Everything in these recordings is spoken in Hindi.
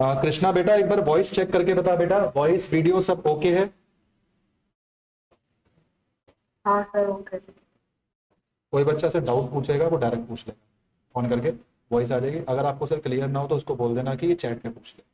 कृष्णा बेटा एक बार वॉइस चेक करके बता बेटा, वॉइस वीडियो सब ओके है? हाँ सर, ओके। कोई बच्चा से डाउट पूछेगा वो डायरेक्ट पूछ लेगा, फोन करके वॉइस आ जाएगी। अगर आपको सर क्लियर ना हो तो उसको बोल देना कि ये चैट में पूछ ले।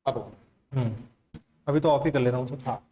अब अभी तो ऑफ ही कर ले रहा हूँ सर। हाँ।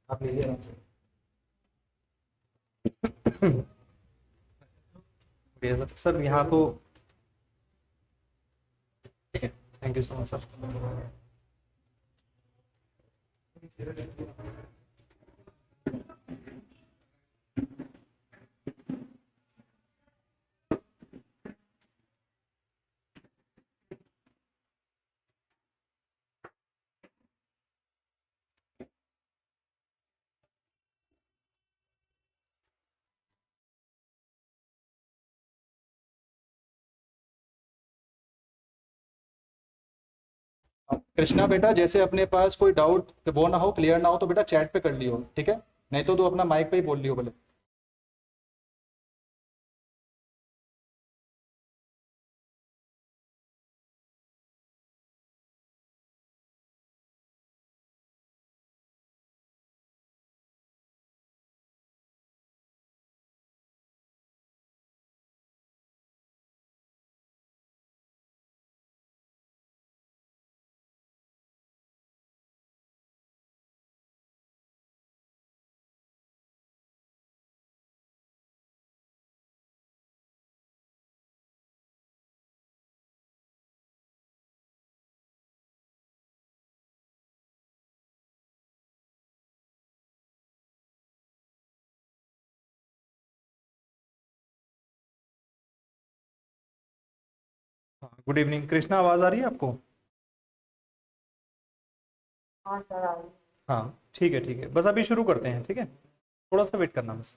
आप ले लिया आराम से। बढ़िया सर यहाँ तो ठीक है। Thank you so much sir. Krishna बेटा जैसे अपने पास कोई डाउट वो ना हो, क्लियर ना हो तो बेटा चैट पे कर लियो, ठीक है? नहीं तो तू अपना माइक पे ही बोल लियो बोले। हाँ, गुड इवनिंग कृष्णा, आवाज़ आ रही है आपको? हाँ सर, आ रही। हाँ ठीक है, बस अभी शुरू करते हैं, ठीक है, थोड़ा सा वेट करना बस।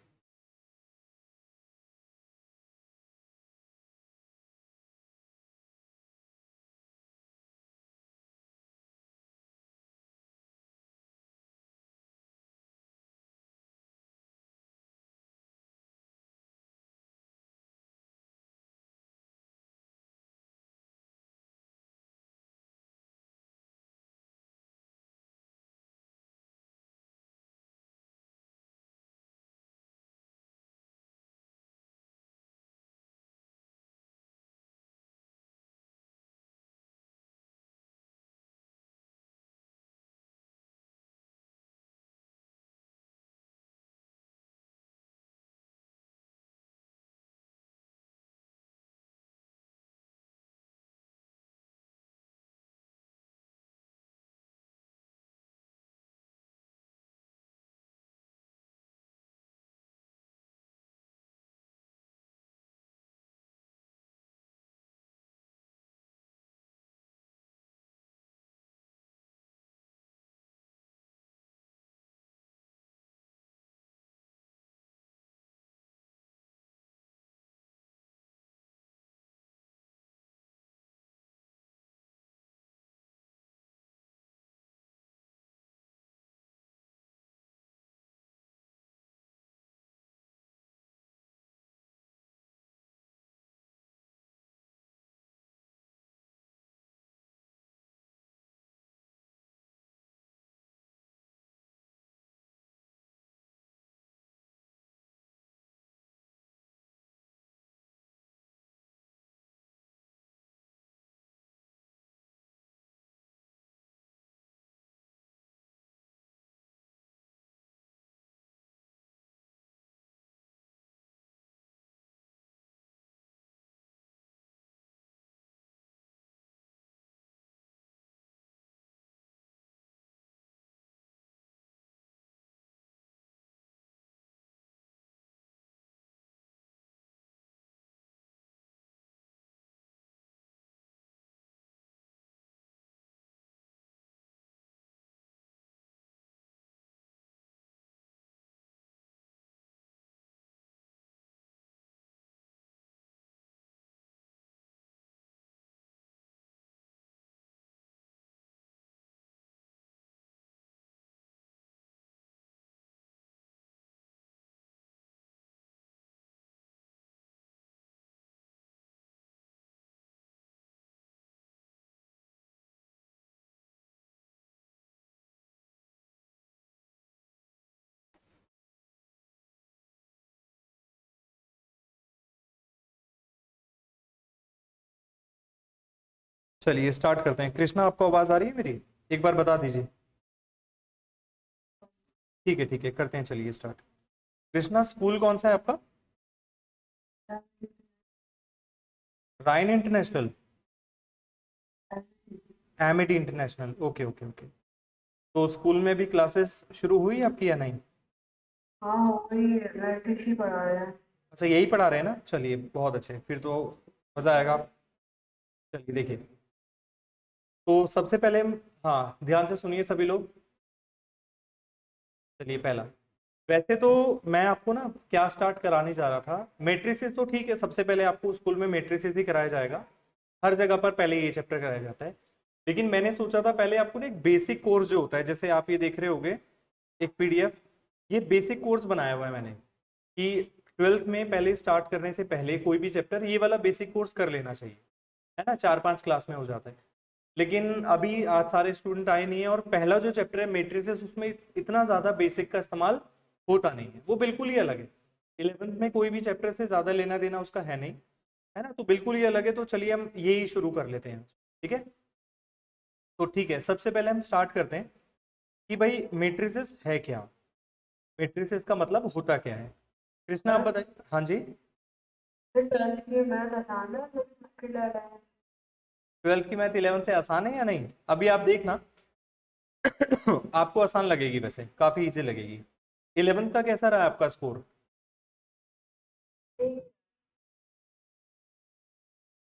चलिए स्टार्ट करते हैं। कृष्णा आपको आवाज आ रही है मेरी? एक बार बता दीजिए। ठीक है करते हैं, चलिए स्टार्ट। कृष्णा स्कूल कौन सा है आपका? Ryan International, Amity International, okay okay okay. तो स्कूल में भी क्लासेस शुरू हुई आपकी या नहीं? हाँ हो गई, लैटिस ही पढ़ा रहे हैं। अच्छा यही पढ़ा रहे हैं ना, चलिए बहुत अच्छे, फिर तो मज़ा आएगा। चलिए देखिए, तो सबसे पहले हाँ ध्यान से सुनिए सभी लोग। चलिए पहला, वैसे तो मैं आपको ना क्या स्टार्ट कराने जा रहा था, मैट्रिसेस तो ठीक है, सबसे पहले आपको स्कूल में मैट्रिसेस ही कराया जाएगा, हर जगह पर पहले ये चैप्टर कराया जाता है। लेकिन मैंने सोचा था पहले आपको ना एक बेसिक कोर्स जो होता है, जैसे आप ये देख रहे होगे एक पीडीएफ, ये बेसिक कोर्स बनाया हुआ है मैंने कि ट्वेल्थ में पहले स्टार्ट करने से पहले कोई भी चैप्टर ये वाला बेसिक कोर्स कर लेना चाहिए, है ना, 4-5 क्लास में हो जाता है। लेकिन अभी आज सारे स्टूडेंट आए नहीं है, और पहला जो चैप्टर है मैट्रिसेस, उसमें इतना ज़्यादा बेसिक का इस्तेमाल होता नहीं है, वो बिल्कुल ही अलग है। 11th में कोई भी चैप्टर से ज़्यादा लेना देना उसका है नहीं, है ना, तो बिल्कुल ही अलग है। तो चलिए हम यही शुरू कर लेते हैं, ठीक है। तो ठीक है, सबसे पहले हम स्टार्ट करते हैं कि भाई मैट्रिसेस है क्या, मैट्रिसेस का मतलब होता क्या है। कृष्णा आप बताइए। हाँ जी। फिर 12th की मैथ आसान है तो मुश्किल है। 12th की मैथ 11th से आसान है या नहीं, अभी आप देखना आपको आसान लगेगी, वैसे काफी इजी लगेगी। 11th का कैसा रहा आपका स्कोर?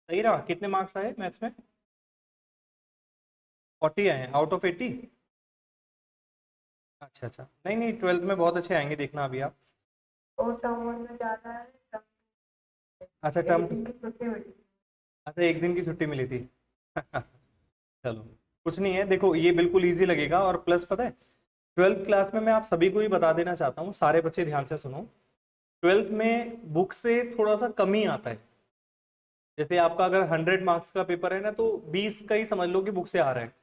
सही रहा? कितने मार्क्स आए मैथ्स में? 40 आए आउट ऑफ 80? अच्छा अच्छा, नहीं नहीं 12th में बहुत अच्छे आएंगे, देखना अभी आप। और टर्म वन में ज़्यादा है, अच्छा एक टर्म, दिन की छुट्टी मिली। अच्छा एक दिन की छुट्टी मिली थी चलो कुछ नहीं है, देखो ये बिल्कुल इजी लगेगा, और प्लस पता है 12th क्लास में मैं आप सभी को ही बता देना चाहता हूँ, सारे बच्चे ध्यान से सुनो। 12th में बुक से थोड़ा सा कम ही आता है, जैसे आपका अगर 100 मार्क्स का पेपर है ना, तो 20 का ही समझ लो कि बुक से आ रहा है,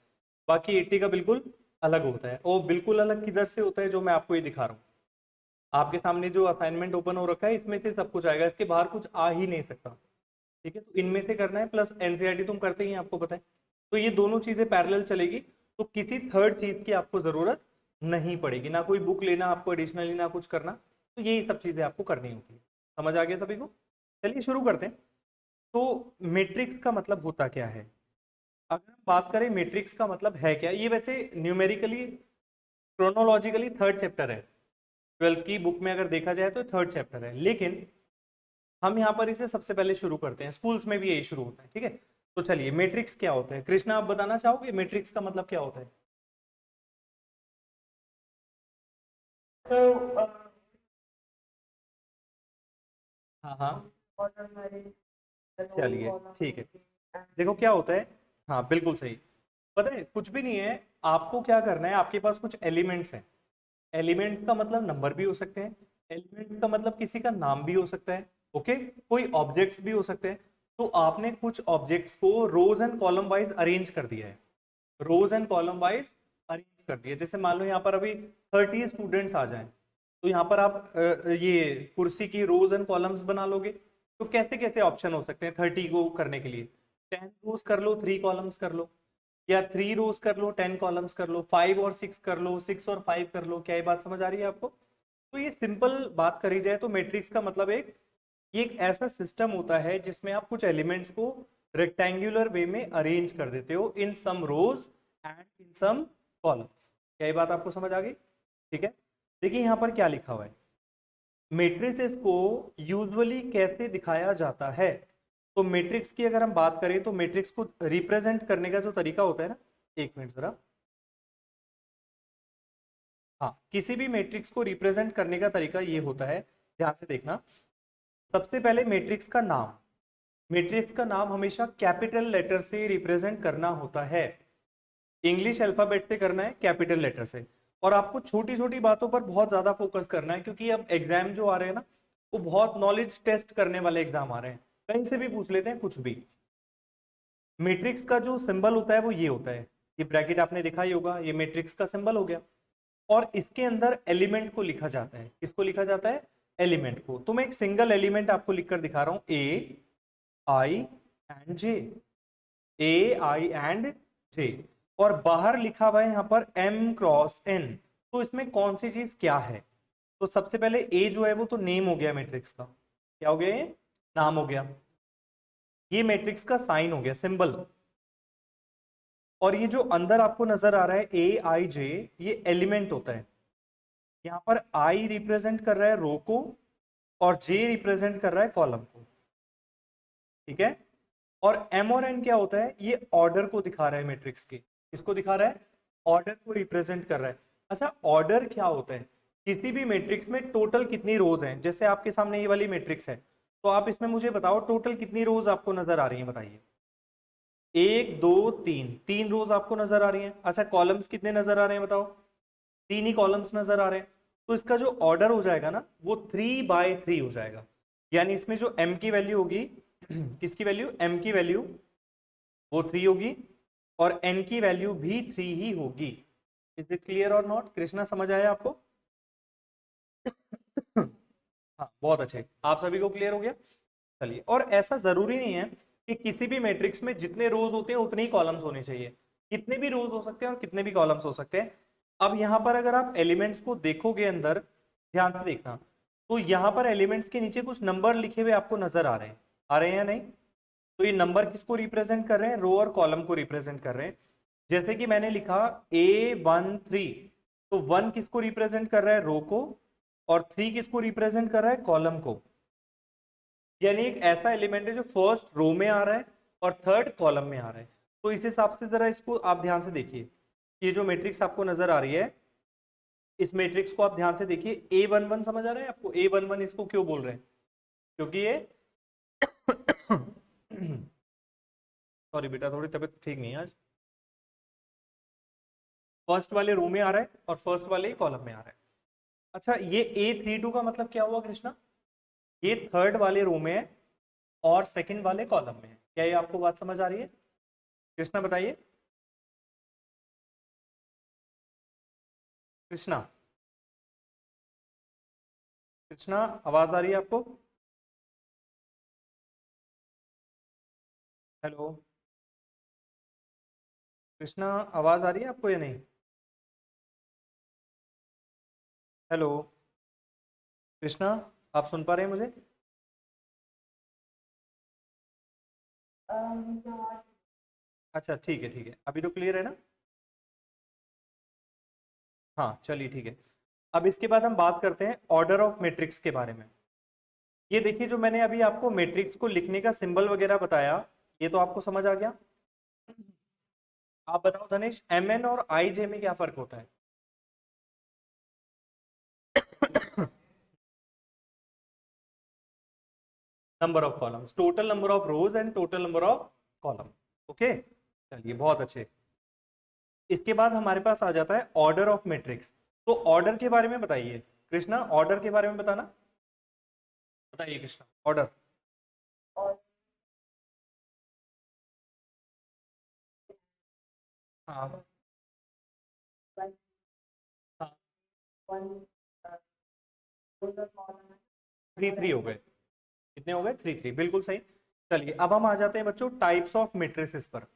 बाकी 80 का बिल्कुल अलग होता है। और बिल्कुल अलग किधर से होता है, जो मैं आपको ये दिखा रहा हूँ, आपके सामने जो असाइनमेंट ओपन हो रखा है इसमें से सब कुछ आएगा, इसके बाहर कुछ आ ही नहीं सकता, ठीक है। तो इनमें से करना है, प्लस एनसीईआरटी तुम करते ही हैं, आपको पता है। तो ये दोनों चीजें पैरेलल चलेगी, तो किसी थर्ड चीज की आपको जरूरत नहीं पड़ेगी, ना कोई बुक लेना आपको एडिशनली, ना कुछ करना, तो यही सब चीजें आपको करनी होती है। समझ आ गया सभी को? चलिए शुरू करते हैं। तो मैट्रिक्स का मतलब होता क्या है, अगर हम बात करें मैट्रिक्स का मतलब है क्या, ये वैसे न्यूमेरिकली क्रोनोलॉजिकली थर्ड चैप्टर है, 12th की बुक में अगर देखा जाए तो थर्ड चैप्टर है, लेकिन हम यहाँ पर इसे सबसे पहले शुरू करते हैं, स्कूल्स में भी यही शुरू होता है, ठीक है। तो चलिए मैट्रिक्स क्या होता है, कृष्णा आप बताना चाहोगे मैट्रिक्स का मतलब क्या होता है? तो हाँ हाँ, ऑर्डर मैरिज, चलिए ठीक है, देखो क्या होता है, हाँ बिल्कुल सही। पता है कुछ भी नहीं है, आपको क्या करना है, आपके पास कुछ एलिमेंट्स हैं, एलिमेंट्स का मतलब नंबर भी हो सकते हैं, एलिमेंट्स का मतलब किसी का नाम भी हो सकता है, ओके, कोई ऑब्जेक्ट्स भी हो सकते हैं। तो आपने कुछ ऑब्जेक्ट्स को रोज एंड कॉलम वाइज अरेंज कर दिया है, रोज एंड कॉलम वाइज अरेंज कर दिया। जैसे मान लो यहाँ पर अभी 30 स्टूडेंट्स आ जाएं, तो यहाँ पर आप ये कुर्सी की रोज एंड कॉलम्स बना लोगे, तो कैसे कैसे ऑप्शन हो सकते हैं 30 को करने के लिए? 10 रोज कर लो 3 कॉलम्स कर लो, या 3 रोज कर लो 10 कॉलम्स कर लो, 5 और 6 कर लो, 6 और 5 कर लो। क्या ये बात समझ आ रही है आपको? तो ये सिंपल बात करी जाए तो मैट्रिक्स का मतलब ये एक ऐसा सिस्टम होता है जिसमें आप कुछ एलिमेंट्स को रेक्टेंगुलर वे में अरेंज कर देते हो इन सम रोज एंड इन सम कॉलम्स। क्या ये बात आपको समझ आ गई? ठीक है, देखिए यहाँ पर क्या लिखा हुआ है, मैट्रिसेस को यूजुअली कैसे दिखाया जाता है। तो मैट्रिक्स की अगर हम बात करें तो मैट्रिक्स को रिप्रेजेंट करने का जो तरीका होता है ना, एक मिनट जरा, हाँ किसी भी मैट्रिक्स को रिप्रेजेंट करने का तरीका ये होता है, ध्यान से देखना। सबसे पहले मैट्रिक्स का नाम, मैट्रिक्स का नाम हमेशा कैपिटल लेटर से रिप्रेजेंट करना होता है, इंग्लिश अल्फाबेट से करना है, कैपिटल लेटर से। और आपको छोटी छोटी बातों पर बहुत ज्यादा फोकस करना है, क्योंकि अब एग्जाम जो आ रहे हैं ना, वो बहुत नॉलेज टेस्ट करने वाले एग्जाम आ रहे हैं, कहीं से भी पूछ लेते हैं कुछ भी। मैट्रिक्स का जो सिंबल होता है वो ये होता है, ये ब्रैकेट आपने देखा ही होगा, ये मैट्रिक्स का सिंबल हो गया, और इसके अंदर एलिमेंट को लिखा जाता है। किसको लिखा जाता है? एलिमेंट को। तो मैं एक सिंगल एलिमेंट आपको लिखकर दिखा रहा हूं, ए आई and J, A I and जे, और बाहर लिखा हुआ है यहाँ पर m क्रॉस n। तो इसमें कौन सी चीज क्या है? तो सबसे पहले ए जो है वो तो नेम हो गया मैट्रिक्स का, क्या हो गया ये? नाम हो गया। ये मैट्रिक्स का साइन हो गया, सिंबल। और ये जो अंदर आपको नजर आ रहा है ए आई जे, ये एलिमेंट होता है। यहाँ पर आई रिप्रेजेंट कर रहा है रो को और जे रिप्रेजेंट कर रहा है कॉलम को, ठीक है। और एम और एन क्या होता है? ये ऑर्डर को दिखा रहा है मैट्रिक्स के। किसको दिखा रहा है? ऑर्डर को रिप्रेजेंट कर रहा है। अच्छा, ऑर्डर क्या होता है? किसी भी मैट्रिक्स में टोटल कितनी रोज हैं? जैसे आपके सामने ये वाली मैट्रिक्स है, तो आप इसमें मुझे बताओ टोटल कितनी रोज आपको नजर आ रही हैं, बताइए। 1 2 3, 3 रोज आपको नजर आ रही हैं। अच्छा, कॉलम्स कितने नजर आ रहे हैं बताओ? 3 ही कॉलम्स नजर आ रहे हैं। तो इसका जो ऑर्डर हो जाएगा ना, वो 3/3 हो जाएगा। यानी इसमें जो m की वैल्यू होगी किसकी वैल्यू? m की वैल्यू वो 3 होगी और n की वैल्यू भी 3 ही होगी। Is it clear or not? Krishna, समझ आया आपको? हाँ, बहुत अच्छे, आप सभी को क्लियर हो गया। चलिए, और ऐसा जरूरी नहीं है कि किसी भी मैट्रिक्स में जितने रोज होते हैं उतने ही कॉलम्स होने चाहिए। कितने भी रोज हो सकते हैं और कितने भी कॉलम्स हो सकते हैं। अब यहाँ पर अगर आप एलिमेंट्स को देखोगे अंदर, ध्यान से देखना, तो यहाँ पर एलिमेंट्स के नीचे कुछ नंबर लिखे हुए आपको नजर आ रहे हैं। आ रहे हैं या नहीं? तो ये नंबर किसको रिप्रेजेंट कर रहे हैं? रो और कॉलम को रिप्रेजेंट कर रहे हैं। जैसे कि मैंने लिखा A13, तो 1 किसको रिप्रेजेंट कर रहा है? रो को, और 3 किसको रिप्रेजेंट कर रहा है? कॉलम को। यानी एक ऐसा एलिमेंट है जो फर्स्ट रो में आ रहा है और थर्ड कॉलम में आ रहा है। तो इस हिसाब से जरा इसको आप ध्यान से देखिए। ये जो मैट्रिक्स आपको नजर आ रही है, इस मैट्रिक्स को आप ध्यान से देखिए। A11 समझ आ रहा है आपको? A11 इसको क्यों बोल रहे हैं? क्योंकि ये सॉरी बेटा, थोड़ी तबीयत ठीक नहीं है आज। फर्स्ट वाले रो में आ रहा है और फर्स्ट वाले ही कॉलम में आ रहा है। अच्छा, ये A32 का मतलब क्या हुआ कृष्णा? ये थर्ड वाले रो में है और सेकंड वाले कॉलम में है। क्या ये आपको बात समझ आ रही है? कृष्णा बताइए। कृष्णा, कृष्णा, आवाज आ रही है आपको? हेलो कृष्णा, आवाज आ रही है आपको या नहीं? हेलो कृष्णा, आप सुन पा रहे हैं मुझे? अच्छा, ठीक है, ठीक है, अभी तो क्लियर है ना? हाँ, चलिए, ठीक है। अब इसके बाद हम बात करते हैं ऑर्डर ऑफ मैट्रिक्स के बारे में। ये देखिए, जो मैंने अभी आपको मैट्रिक्स को लिखने का सिंबल वगैरह बताया, ये तो आपको समझ आ गया। आप बताओ धनेश, mn और ij में क्या फर्क होता है? Number of columns, total number of rows and total number of column. Okay, चलिए, बहुत अच्छे। इसके बाद हमारे पास आ जाता है ऑर्डर ऑफ मैट्रिक्स। तो ऑर्डर के बारे में बताइए कृष्णा, ऑर्डर के बारे में बताना, बताइए कृष्णा, ऑर्डर। हाँ, हाँ, 3 3 हो गए। कितने हो गए? 3 3, बिल्कुल सही। चलिए, अब हम आ जाते हैं बच्चों टाइप्स ऑफ मैट्रिसेस पर।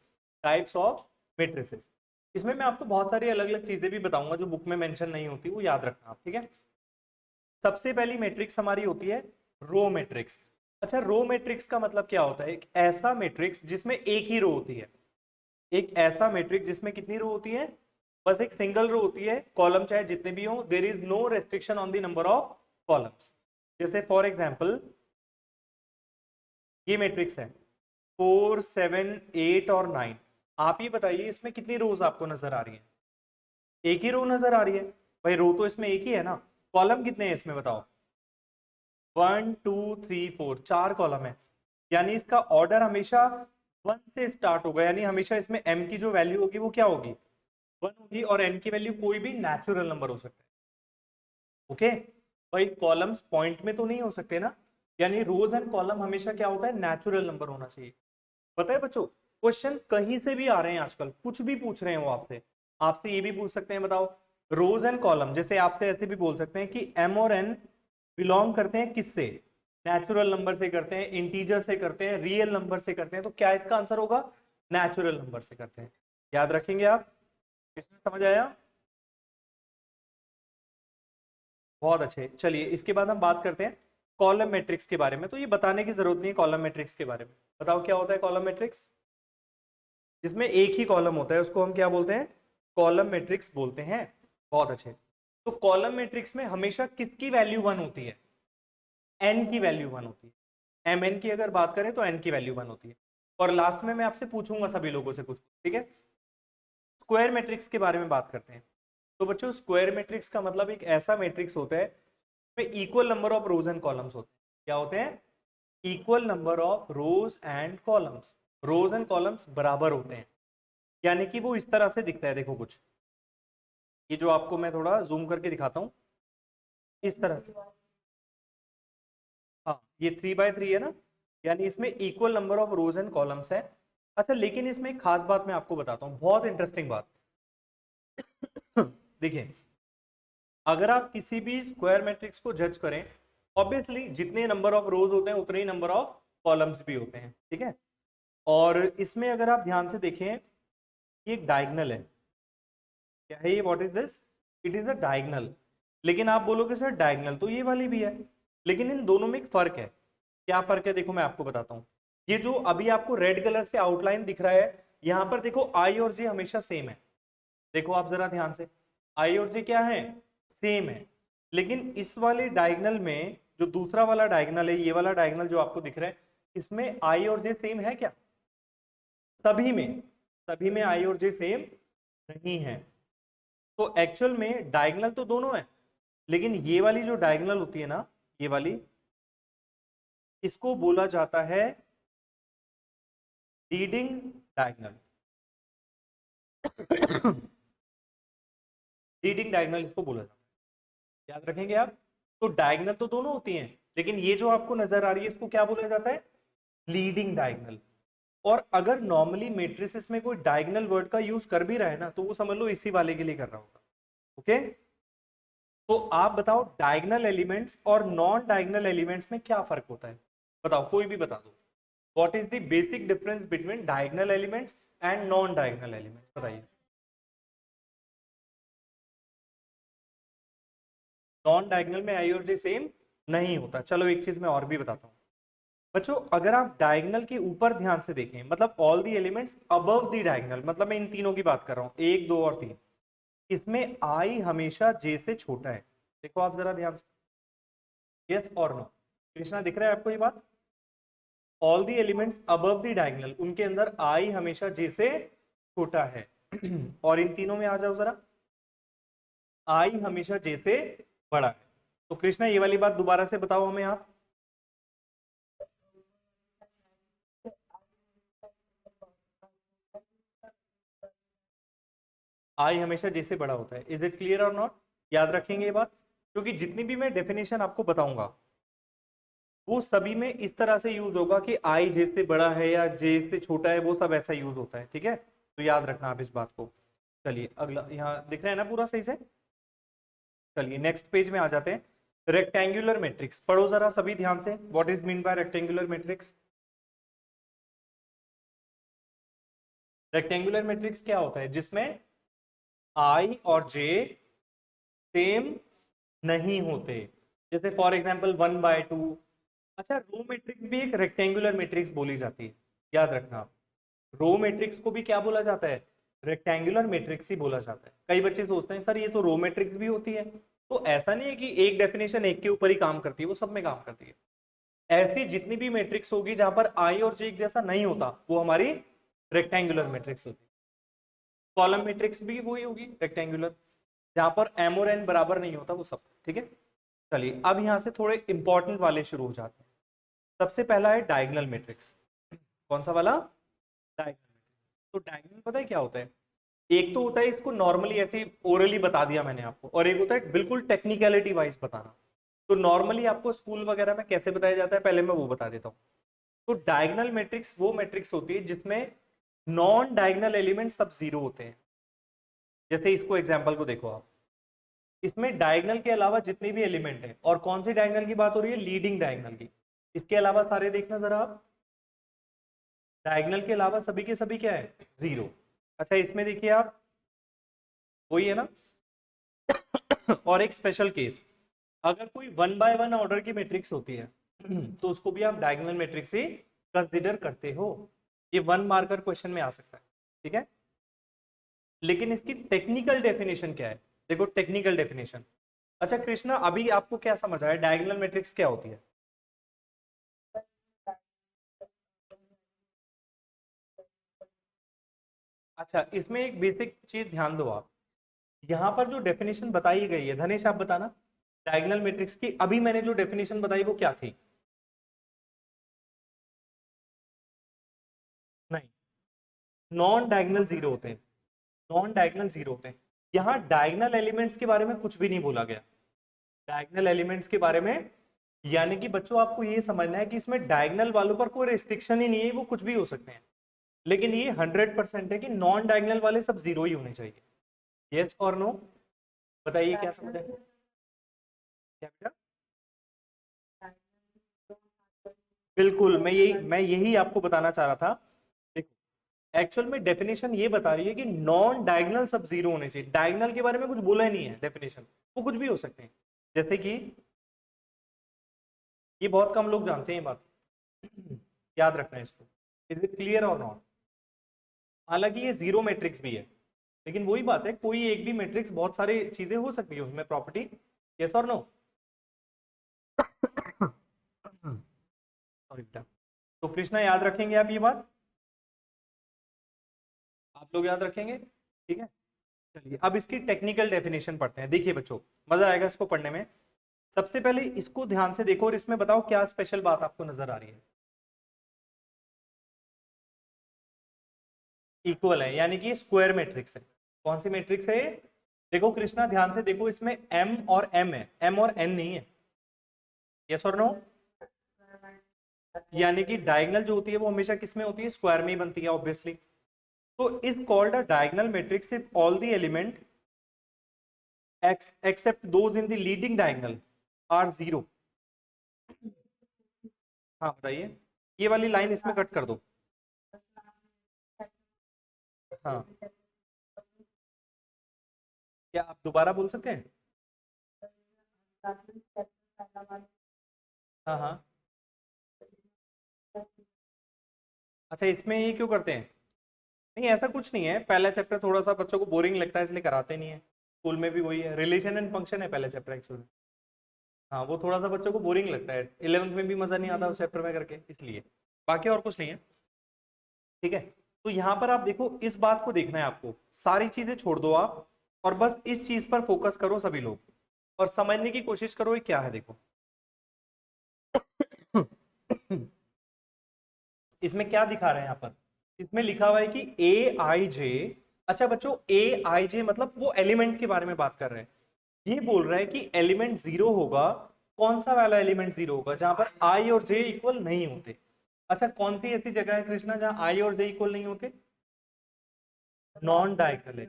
टाइप्स ऑफ मैट्रिसेस, इसमें मैं आपको बहुत सारी अलग अलग चीजें भी बताऊंगा जो बुक में मेंशन नहीं होती, वो याद रखना आप, ठीक है। सबसे पहली मैट्रिक्स हमारी होती है रो मैट्रिक्स। अच्छा, रो मैट्रिक्स का मतलब क्या होता है? एक ऐसा मैट्रिक्स जिसमें एक ही रो होती है। एक ऐसा मैट्रिक्स जिसमें कितनी रो होती है? बस एक सिंगल रो होती है, कॉलम चाहे जितने भी हो, there is no restriction on the number of columns. जैसे फॉर एग्जांपल ये मैट्रिक्स है 4 7 8 और 9। आप ही बताइए इसमें कितनी रोज आपको नजर आ रही है? एक ही रो नजर आ रही है। भाई, रो तो इसमें एक ही है ना। कॉलम कितने हैं इसमें बताओ? 1 2 3 4, 4 कॉलम है। यानी इसका ऑर्डर हमेशा 1 से स्टार्ट होगा। यानी हमेशा इसमें m की जो वैल्यू होगी वो क्या होगी? 1 होगी, और n की वैल्यू कोई भी नेचुरल नंबर हो सकता है। ओके भाई, कॉलम्स पॉइंट में तो नहीं हो सकते ना। यानी रोज एंड कॉलम हमेशा क्या होता है? नेचुरल नंबर होना चाहिए। पता है बच्चों, क्वेश्चन कहीं से भी आ रहे हैं आजकल, कुछ भी पूछ रहे हैं वो आपसे। आपसे ये भी पूछ सकते हैं, बताओ रोज एंड कॉलम, जैसे आपसे ऐसे भी बोल सकते हैं कि m और n बिलोंग करते हैं किससे? नेचुरल नंबर से करते हैं, इंटीजर से करते हैं, रियल नंबर से करते हैं। तो क्या इसका आंसर होगा? नेचुरल नंबर से करते हैं। याद रखेंगे आप, इसमें समझ आया? बहुत अच्छे। चलिए इसके बाद हम बात करते हैं कॉलम मैट्रिक्स के बारे में। तो ये बताने की जरूरत नहीं है कॉलम मैट्रिक्स के बारे में। बताओ क्या होता है कॉलम मैट्रिक्स? जिसमें एक ही कॉलम होता है उसको हम क्या बोलते हैं? कॉलम मैट्रिक्स बोलते हैं। बहुत अच्छे। तो कॉलम मैट्रिक्स में हमेशा किसकी वैल्यू 1 होती है? n की वैल्यू 1 होती है। mn की अगर बात करें तो n की वैल्यू 1 होती है। और लास्ट में मैं आपसे पूछूंगा सभी लोगों से कुछ, ठीक है? स्क्वायर मैट्रिक्स के बारे में बात करते हैं। तो बच्चों स्क्वायर मैट्रिक्स का मतलब एक ऐसा मैट्रिक्स होता है में equal number of rows and columns होते हैं। क्या होते हैं? Equal number of rows and columns. Rows and columns बराबर होते हैं, यानी कि वो इस तरह से दिखता है। देखो कुछ ये जो आपको मैं थोड़ा जूम करके दिखाता हूं, इस तरह से। हाँ ये 3 by 3 है ना, यानी इसमें equal number of rows and columns है। अच्छा लेकिन इसमें एक खास बात मैं आपको बताता हूँ, बहुत इंटरेस्टिंग बात। देखिए अगर आप किसी भी स्क्वायर मैट्रिक्स को जज करें, ऑब्वियसली जितने नंबर ऑफ रोज होते हैं उतने ही नंबर ऑफ कॉलम्स भी होते हैं, ठीक है? और इसमें अगर आप ध्यान से देखें, ये एक डायगोनल है। क्या है ये? What is this? It is a diagonal. लेकिन आप बोलोगे सर डायगोनल तो ये वाली भी है, लेकिन इन दोनों में एक फर्क है। क्या फर्क है? देखो मैं आपको बताता हूँ। ये जो अभी आपको रेड कलर से आउटलाइन दिख रहा है, यहाँ पर देखो आई और जे हमेशा सेम है। देखो आप जरा ध्यान से, आई और जे क्या है? सेम है। लेकिन इस वाले डायगोनल में जो दूसरा वाला डायगोनल है, ये वाला डायगोनल जो आपको दिख रहा है, इसमें आई और जे सेम है क्या? सभी में आई और जे सेम नहीं है। तो एक्चुअल में डायगोनल तो दोनों है, लेकिन ये वाली जो डायगोनल होती है ना, ये वाली, इसको बोला जाता है लीडिंग डायगोनल। लीडिंग डायगोनल इसको बोला जाता है। याद रखेंगे आप। तो डायगोनल तो दोनों होती हैं, लेकिन ये जो आपको नजर आ रही है इसको क्या बोला जाता है? Leading diagonal. और अगर नॉर्मली मैट्रिसेस में कोई डायगोनल वर्ड का यूज कर भी रहा है ना, तो वो समझ लो इसी वाले के लिए कर रहा होगा। ओके? तो आप बताओ डायगोनल एलिमेंट्स और नॉन डायगोनल एलिमेंट्स में क्या फर्क होता है? बताओ, कोई भी बता दो। What is the basic difference between diagonal elements and non diagonal elements? बताइए। नॉन डायगोनल में आई और जे सेम नहीं होता। चलो एक चीज मैं और भी बताता हूँ बच्चों। अगर आप डायगोनल के ऊपर ध्यान से देखें, मतलब all the elements above the diagonal, मतलब मैं इन तीनों की बात कर रहा हूँ, 1 2 और 3, इसमें आई हमेशा जे से छोटा है। देखो आप जरा ध्यान से, यस और नो? कृष्णा दिख रहा है आपको ये बात? All the elements above the diagonal, उनके अंदर आई हमेशा जे से छोटा है। और इन तीनों में आ जाओ जरा, आई हमेशा जे से बड़ा है। तो कृष्णा ये वाली बात दोबारा से बताओ हमें आप। आई हमेशा जे से बड़ा होता है। Is it clear or not? याद रखेंगे ये बात, क्योंकि जितनी भी मैं डेफिनेशन आपको बताऊंगा वो सभी में इस तरह से यूज होगा कि आई जे से बड़ा है या जे से छोटा है, वो सब ऐसा यूज होता है, ठीक है? तो याद रखना आप इस बात को। चलिए अगला, यहाँ दिख रहा है ना पूरा सही से? चलिए नेक्स्ट पेज में आ जाते हैं। रेक्टेंगुलर मैट्रिक्स पढ़ो जरा सभी ध्यान से। What is mean by rectangular matrix? Rectangular matrix क्या होता है? जिसमें आई और जे सेम नहीं होते। जैसे फॉर एग्जांपल 1/2। अच्छा रो मैट्रिक्स भी एक रेक्टेंगुलर मैट्रिक्स बोली जाती है, याद रखना आप। रो मैट्रिक्स को भी क्या बोला जाता है? रेक्टेंगुलर मैट्रिक्स ही बोला जाता है। कई बच्चे सोचते हैं सर ये तो रो मैट्रिक्स भी होती है। तो ऐसा नहीं है कि एक डेफिनेशन एक के ऊपर ही काम करती है, वो सब में काम करती है। ऐसी जितनी भी मैट्रिक्स होगी जहां पर आई और जे एक जैसा नहीं होता, वो हमारी रेक्टेंगुलर मैट्रिक्स होती है। कॉलम मैट्रिक्स भी वही होगी रेक्टेंगुलर, जहां पर एम और एन बराबर नहीं होता, वो सब, ठीक है? चलिए अब यहां से थोड़े इंपॉर्टेंट वाले शुरू हो जाते हैं। सबसे पहला है डायगोनल मैट्रिक्स। कौन सा वाला? डायगोनल। तो डायगोनल पता है क्या होता है? एक तो होता है इसको नॉर्मली ऐसे ओरली बता दिया मैंने आपको, और एक होता है बिल्कुल टेक्निकलिटी वाइज बताना। तो नॉर्मली आपको स्कूल वगैरह में कैसे बताया जाता है, पहले मैं वो बता देता हूँ। तो डायगोनल मैट्रिक्स वो मैट्रिक्स होती है जिसमें नॉन डायगोनल एलिमेंट सब जीरो होते हैं। जैसे इसको एग्जांपल को देखो आप, इसमें डायगोनल के अलावा जितने भी एलिमेंट हैं, और कौन सी डायगोनल की बात हो रही है? लीडिंग डायगोनल की। इसके अलावा सारे देखना जरा आप, डायगोनल के अलावा सभी के सभी क्या है, जीरो। अच्छा इसमें देखिए आप, वही है ना। और एक स्पेशल केस, अगर कोई 1 by 1 ऑर्डर की मैट्रिक्स होती है तो उसको भी आप डायगोनल मैट्रिक्स ही कंसीडर करते हो। ये 1 मार्कर क्वेश्चन में आ सकता है, ठीक है। लेकिन इसकी टेक्निकल डेफिनेशन क्या है, देखो टेक्निकल डेफिनेशन। अच्छा कृष्णा, अभी आपको क्या समझ आया डायगोनल मैट्रिक्स क्या होती है? अच्छा इसमें एक बेसिक चीज ध्यान दो आप, यहाँ पर जो डेफिनेशन बताई गई है, धनेश आप बताना डायगोनल मैट्रिक्स की अभी मैंने जो डेफिनेशन बताई वो क्या थी? नहीं, नॉन डायगोनल जीरो होते हैं, नॉन डायगोनल जीरो होते हैं। यहाँ डायगोनल एलिमेंट्स के बारे में कुछ भी नहीं बोला गया, डायगोनल एलिमेंट्स के बारे में। यानी कि बच्चों आपको ये समझना है कि इसमें डायगोनल वालों पर कोई रिस्ट्रिक्शन ही नहीं है, वो कुछ भी हो सकते हैं। लेकिन ये 100% है कि नॉन डायगोनल वाले सब जीरो ही होने चाहिए। यस और नो, बताइए क्या समझ है? क्या बेटा? बिल्कुल, मैं यही आपको बताना चाह रहा था। देखो एक्चुअल में डेफिनेशन ये बता रही है कि नॉन डायगोनल सब जीरो होने चाहिए, डायगोनल के बारे में कुछ बोला ही नहीं है डेफिनेशन, वो कुछ भी हो सकते हैं। जैसे कि ये बहुत कम लोग जानते हैं ये बात, याद रखना है इसको। Is it clear or not? हालांकि ये जीरो मैट्रिक्स भी है, लेकिन वही बात है, कोई एक भी मैट्रिक्स, बहुत सारी चीजें हो सकती है उसमें प्रॉपर्टी। यस और नो? सॉरी बेटा। तो कृष्णा याद रखेंगे आप ये बात, आप लोग याद रखेंगे, ठीक है। चलिए अब इसकी टेक्निकल डेफिनेशन पढ़ते हैं। देखिए बच्चों, मजा आएगा इसको पढ़ने में। सबसे पहले इसको ध्यान से देखो और इसमें बताओ क्या स्पेशल बात आपको नजर आ रही है। इक्वल है, यानी कि स्क्वायर मैट्रिक्स है। कौन सी मैट्रिक्स है ये? देखो कृष्णा ध्यान से देखो, इसमें m और m है, m और n नहीं है। यस और नो? यानी कि डायगोनल जो होती है वो हमेशा किस में होती है, स्क्वायर में ही बनती है ऑब्वियसली। तो is called a diagonal matrix if all the element except those in the leading diagonal are zero। हाँ बताइए, ये वाली लाइन इसमें कट कर दो। हाँ, क्या आप दोबारा बोल सकते हैं? हाँ हाँ। अच्छा इसमें ये क्यों करते हैं? नहीं ऐसा कुछ नहीं है, पहला चैप्टर थोड़ा सा बच्चों को बोरिंग लगता है इसलिए कराते नहीं है। स्कूल में भी वही है, रिलेशन एंड फंक्शन है पहला चैप्टर एक्चुअली। हाँ वो थोड़ा सा बच्चों को बोरिंग लगता है, 11th में भी मजा नहीं आता उस चैप्टर में करके, इसलिए। बाकी और कुछ नहीं है, ठीक है। तो यहाँ पर आप देखो, इस बात को देखना है आपको, सारी चीजें छोड़ दो आप और बस इस चीज पर फोकस करो सभी लोग, और समझने की कोशिश करो ये क्या है। देखो इसमें क्या दिखा रहे हैं यहाँ पर, इसमें लिखा हुआ है कि ए आई जे। अच्छा बच्चों, ए आई जे मतलब वो एलिमेंट के बारे में बात कर रहे हैं। ये बोल रहा है कि एलिमेंट जीरो होगा, कौन सा वाला एलिमेंट जीरो होगा, जहां पर आई और जे इक्वल नहीं होते। अच्छा कौन सी ऐसी जगह है कृष्णा जहां आई और जे इक्वल नहीं होते? Non diagonal,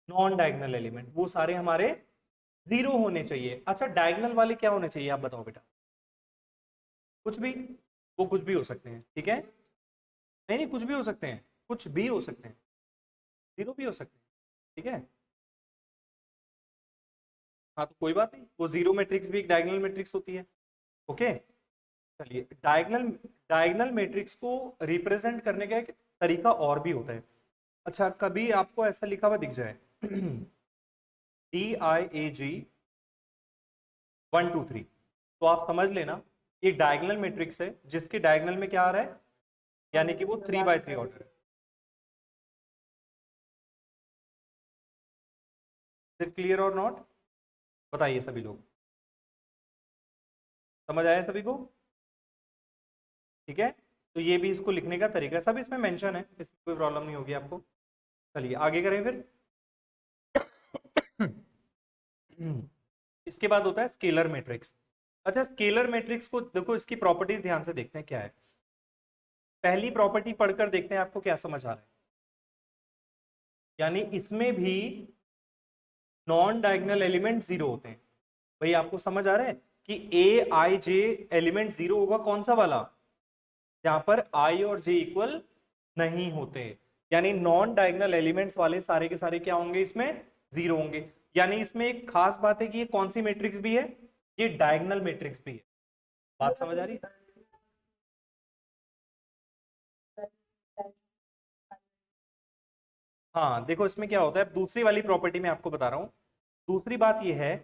non diagonal element वो सारे हमारे जीरो होने चाहिए। अच्छा डायगोनल वाले क्या होने चाहिए आप बताओ बेटा? कुछ भी, वो कुछ भी हो सकते हैं, ठीक है। नहीं नहीं, कुछ भी हो सकते हैं, कुछ भी हो सकते हैं, जीरो भी हो सकते हैं, ठीक है। हाँ तो कोई बात नहीं, वो जीरो मैट्रिक्स भी एक डायगोनल मैट्रिक्स होती है, ओके। चलिए डायगोनल, डायगोनल मैट्रिक्स को रिप्रेजेंट करने का एक तरीका और भी होता है। अच्छा कभी आपको ऐसा लिखा हुआ दिख जाए DIAG 1 2 3, तो आप समझ लेना ये डायगोनल मैट्रिक्स है जिसके डायगोनल में क्या आ रहा है, यानी कि वो 3 by 3 ऑर्डर है। क्लियर और नॉट, बताइए सभी लोग, समझ आया सभी को? ठीक है, तो ये भी इसको लिखने का तरीका सब इसमें मेंशन है, इसमें कोई प्रॉब्लम नहीं होगी आपको। चलिए आगे करें फिर। इसके बाद होता है स्केलर मैट्रिक्स। अच्छा स्केलर मैट्रिक्स को देखो, इसकी प्रॉपर्टीज ध्यान से देखते हैं क्या है। पहली प्रॉपर्टी पढ़कर देखते हैं आपको क्या समझ आ रहा है। यानी इसमें भी नॉन डायगोनल एलिमेंट जीरो होते हैं। भाई आपको समझ आ रहा है कि ए आई जे एलिमेंट जीरो होगा, कौन सा वाला? जहां पर आई और जे इक्वल नहीं होते, यानी नॉन डायगोनल एलिमेंट्स वाले सारे के सारे क्या होंगे, इसमें जीरो होंगे। यानी इसमें एक खास बात है कि ये कौन सी मैट्रिक्स भी है, ये डायगोनल मैट्रिक्स भी है। बात समझ आ रही है? हाँ देखो इसमें क्या होता है, दूसरी वाली प्रॉपर्टी में आपको बता रहा हूं। दूसरी बात यह है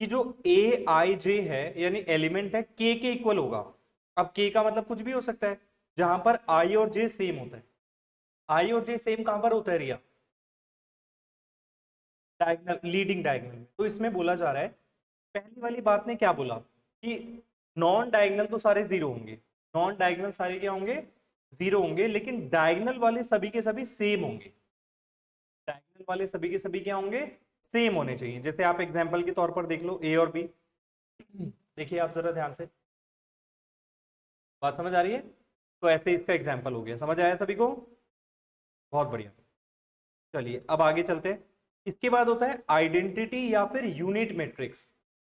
कि जो ए आई जे है यानी एलिमेंट है के इक्वल होगा। अब के का मतलब कुछ भी हो सकता है, जहां पर आई और जे सेम होता है। आई और जे सेम कहां पर होता है रिया? डायगोनल, लीडिंग डायगोनल में। तो इसमें बोला जा रहा है, पहली वाली बात ने क्या बोला कि नॉन डायगोनल तो सारे जीरो होंगे, नॉन डायगोनल सारे क्या होंगे, जीरो होंगे, लेकिन डायगोनल वाले सभी के सभी सेम होंगे। डायगोनल वाले सभी के सभी क्या होंगे, सेम होने चाहिए। जैसे आप एग्जांपल के तौर पर देख लो ए और बी, देखिए आप जरा ध्यान से, बात समझ आ रही है? तो ऐसे इसका एग्जांपल हो गया, समझ आया सभी को? बहुत बढ़िया। चलिए अब आगे चलते हैं। इसके बाद होता है आइडेंटिटी या फिर यूनिट मैट्रिक्स।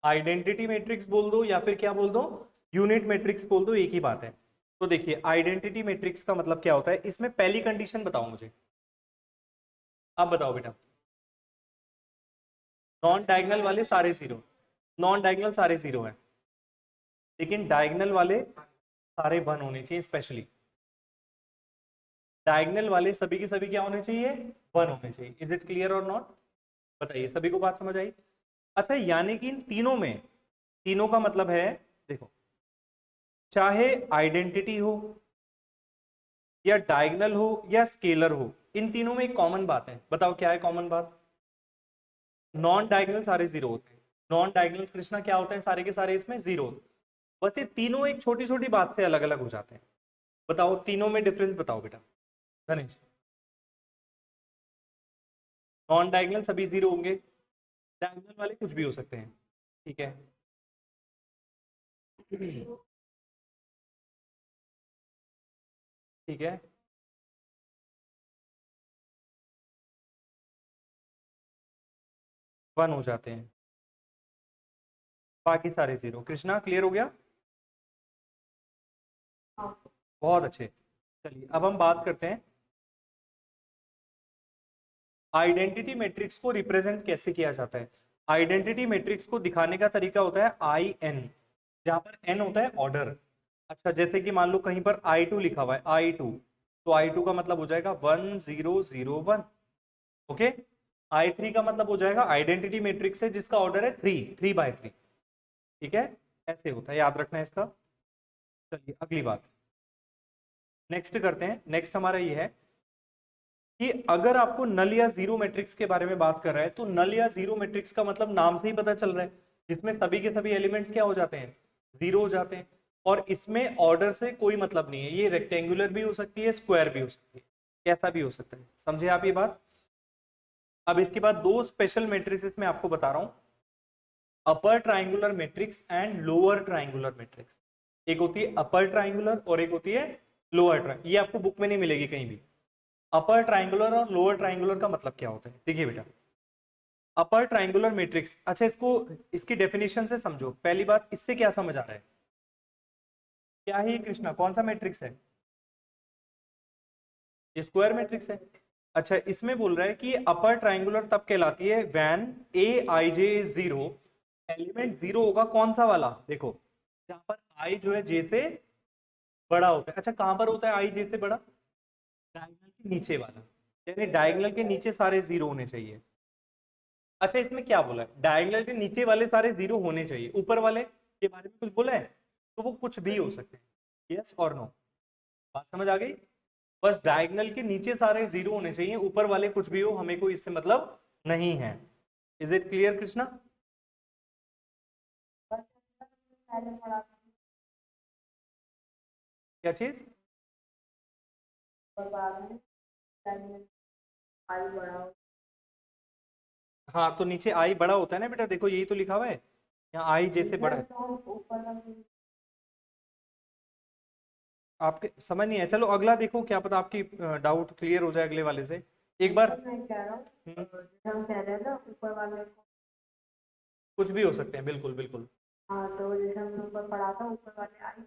आइडेंटिटी मैट्रिक्स बोल दो या फिर क्या बोल दो, यूनिट मैट्रिक्स बोल दो, एक ही बात है। तो देखिए आइडेंटिटी मैट्रिक्स का मतलब क्या होता है, इसमें पहली कंडीशन बताओ मुझे, आप बताओ बेटा। नॉन डायगोनल वाले सारे जीरो, नॉन डायगोनल सारे जीरो हैं, लेकिन डायगोनल वाले सारे वन होने चाहिए। स्पेशली डायगोनल वाले सभी के सभी क्या होने चाहिए, वन होने चाहिए। Is it clear or not? बताइए सभी को बात समझ आई? अच्छा यानी कि इन तीनों में, तीनों का मतलब है, देखो चाहे आइडेंटिटी हो या डायगोनल हो या स्केलर हो, इन तीनों में एक कॉमन बात है। बताओ क्या है कॉमन बात? नॉन डायगोनल सारे जीरो होते हैं। नॉन डायगोनल कृष्णा क्या होते हैं, सारे के सारे इसमें जीरो होते हैं। बस ये तीनों एक छोटी छोटी बात से अलग अलग हो जाते हैं। बताओ तीनों में डिफरेंस बताओ बेटा गणेश। नॉन डायगोनल सभी जीरो होंगे, डायगोनल वाले कुछ भी हो सकते हैं, ठीक है? ठीक है, वन हो जाते हैं, बाकी सारे जीरो। कृष्णा क्लियर हो गया? हाँ। बहुत अच्छे। चलिए अब हम बात करते हैं आइडेंटिटी मैट्रिक्स को रिप्रेजेंट कैसे किया जाता है। आइडेंटिटी मैट्रिक्स को दिखाने का तरीका होता है आई एन, जहां पर एन होता है ऑर्डर। अच्छा जैसे कि मान लो कहीं पर I2 लिखा हुआ है, I2, तो I2 का मतलब हो जाएगा 1001। ओके, I3 का मतलब हो जाएगा आइडेंटिटी मैट्रिक्स है जिसका ऑर्डर है 3 3 by 3। ठीक है, ऐसे होता है, याद रखना है इसका। चलिए अगली बात नेक्स्ट करते हैं। नेक्स्ट हमारा ये है कि अगर आपको नल या जीरो मैट्रिक्स के बारे में बात कर रहा है, तो नल या जीरो मैट्रिक्स का मतलब नाम से ही पता चल रहा है, जिसमें सभी के सभी एलिमेंट्स क्या हो जाते हैं, जीरो हो जाते हैं। और इसमें ऑर्डर से कोई मतलब नहीं है, ये रेक्टेंगुलर भी हो सकती है, स्क्वायर भी हो सकती है, कैसा भी हो सकता है। समझे आप ये बात? अब इसके बाद दो स्पेशल मैट्रिक्स में आपको बता रहा हूं, upper triangular matrix and lower triangular matrix. एक होती है अपर ट्राइंगुलर और एक होती है लोअर ट्राइंगुलर। ये आपको बुक में नहीं मिलेगी कहीं भी। अपर ट्राइंगुलर और लोअर ट्राइंगुलर का मतलब क्या होता है, देखिए बेटा। अपर ट्राइंगुलर मैट्रिक्स, अच्छा इसको, इसकी डेफिनेशन से समझो। पहली बात, इससे क्या समझ आ रहा है, क्या है ये कृष्णा, कौन सा मैट्रिक्स है? ये स्क्वायर मैट्रिक्स है। अच्छा इसमें बोल रहा है कि अपर ट्राइंगुलर तब कहलाती है when A I J is zero. Element zero होगा कौन सा वाला, देखो जहां पर आई जो है जे से बड़ा होता है। अच्छा कहां पर होता है आई जे से बड़ा? डायगोनल के नीचे वाला, यानी डायगोनल के नीचे सारे जीरो होने चाहिए। अच्छा इसमें क्या बोला है, डायगोनल के नीचे वाले सारे जीरो होने चाहिए, ऊपर वाले के बारे में कुछ बोला है? तो वो कुछ भी हो सकते हैं, यस और नो। बात समझ आ गई? बस डायगोनल के नीचे सारे जीरो होने चाहिए, ऊपर वाले कुछ भी हो, हमें कोई इससे मतलब नहीं है। Is it clear Krishna? बस पहले पढ़ा था, क्या चीज? और बाद में टाइम आई बढ़ा। हाँ तो नीचे आई बड़ा होता है ना बेटा, देखो यही तो लिखा हुआ है, यहाँ आई जैसे बड़ा है। ऊपर का आपके समझ नहीं है, चलो अगला देखो, क्या पता आपकी डाउट क्लियर हो जाए अगले वाले से एक बार। मैं कह रहा हूँ, हम्म, जैसे हम कह रहे हैं ना ऊपर वाले को। कुछ भी हो सकते हैं, बिल्कुल बिल्कुल। हाँ तो जैसे हमने ऊपर पढ़ा था, ऊपर वाले आई